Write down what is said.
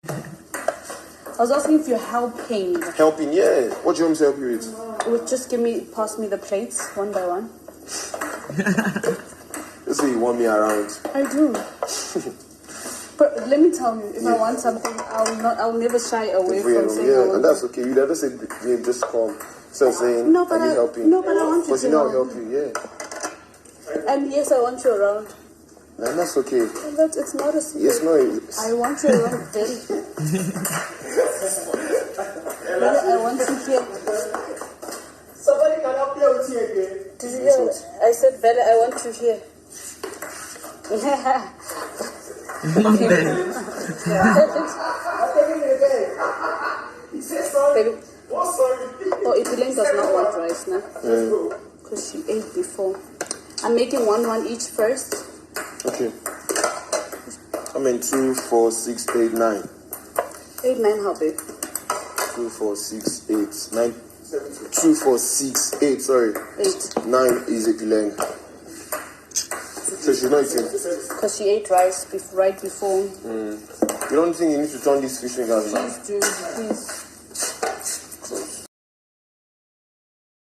I was asking if you're helping. Helping, yeah. What do you want me to help you with? Would just pass me the plates one by one. That's why you want me around. I do. But let me tell you, if I want something, I'll never shy away from saying. Yeah, and that's okay. You never say, just come. So saying, no, but are you helping? No, but I want you to. Because you know I'll help you, yeah. And yes, I want you around. And that's okay. But it's not a secret. Yes, no. I want you around very. I want you here. Somebody can help you with you again. Did you hear? I said, Bella, I want you here. I'm taking it again. He said sorry. Baby. What sorry? Oh, Elaine does not want rice now. Because she ate before. I'm making one each first. Okay. I mean 2, 4, 6, 8, 9. 8, 9, how big? 2, 4, 6, 8, 9. 2, 4, 6, 8, sorry. 8. 9 is a Elaine. So she's not eating. Because she ate rice right before. You don't think you need to turn these fish fingers now? Please do, please.